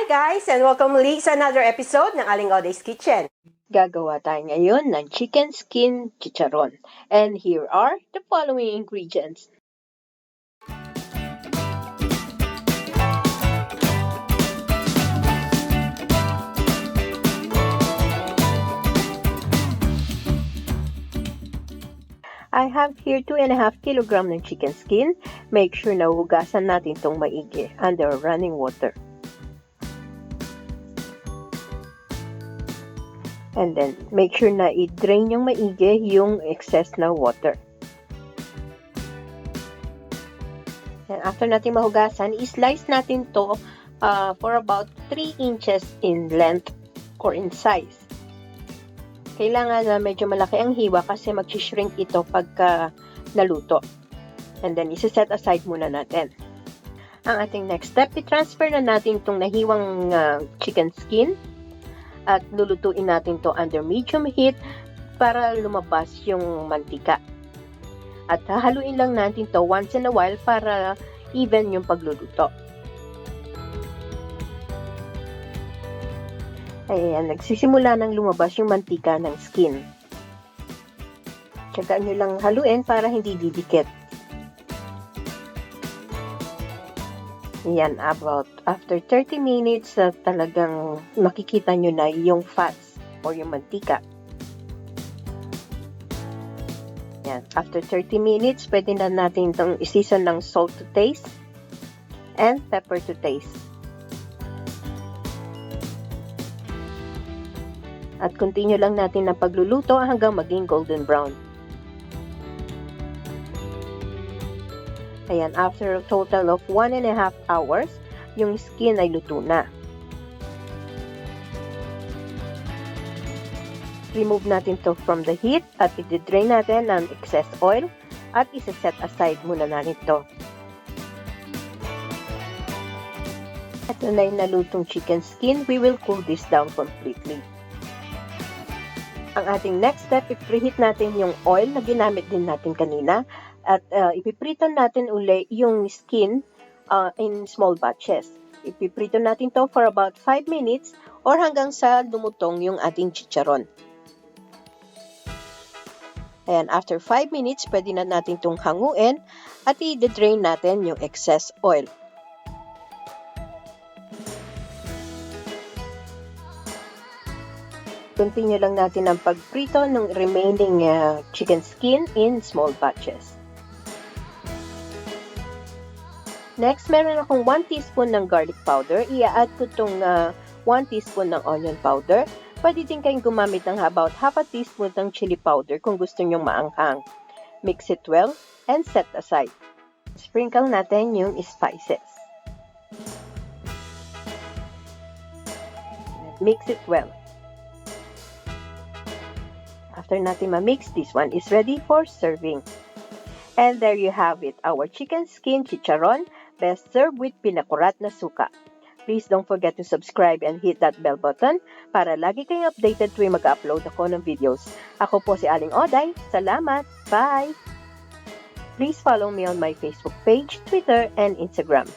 guys, and welcome ulit sa another episode ng Aling Oday's Kitchen. Gagawa tayo ngayon ng chicken skin chicharon. And here are the following ingredients. I have here 2.5 kilogram ng chicken skin. Make sure na hugasan natin itong maigi under running water. And then, make sure na i-drain yung maigi yung excess na water. And after natin mahugasan, i-slice natin to for about 3 inches in length or in size. Kailangan na medyo malaki ang hiwa kasi mag-shrink ito pagka naluto. And then, isa-set aside muna natin. Ang ating next step, i-transfer na natin itong nahiwang chicken skin. At lulutuin natin to under medium heat para lumabas yung mantika. At hahaluin lang natin to once in a while para even yung pagluluto. Ayan, nagsisimula nang lumabas yung mantika ng skin. Tsagaan nyo lang haluin para hindi didikit. Yan, about after 30 minutes, talagang makikita nyo na yung fats or yung mantika. Yan, after 30 minutes, pwede na natin itong i-season ng salt to taste and pepper to taste. At continue lang natin na pagluluto hanggang maging golden brown. Ayan, after a total of 1.5 hours, yung skin ay luto na. Remove natin to from the heat at i-drain natin ang excess oil at isa-set aside muna natin to. Ito na yung nalutong chicken skin. We will cool this down completely. Ang ating next step, i-preheat natin yung oil na ginamit din natin kanina. At ipiprito natin uli yung skin in small batches. Ipiprito natin to for about 5 minutes or hanggang sa lumutong yung ating chicharon. Ayan, after 5 minutes, pwede na natin itong hanguin at i-drain natin yung excess oil. Continue lang natin ang pagprito ng remaining chicken skin in small batches. Next, meron akong 1 teaspoon ng garlic powder. I-add ko itong 1 teaspoon ng onion powder. Pwede din kayong gumamit ng about half a teaspoon ng chili powder kung gusto nyong maanghang. Mix it well and set aside. Sprinkle natin yung spices. Mix it well. After natin ma-mix, this one is ready for serving. And there you have it, our chicken skin chicharon, best served with pinakurat na suka. Please don't forget to subscribe and hit that bell button para lagi kayong updated tuwing mag-upload ako ng videos. Ako po si Aling Oday. Salamat! Bye! Please follow me on my Facebook page, Twitter, and Instagram.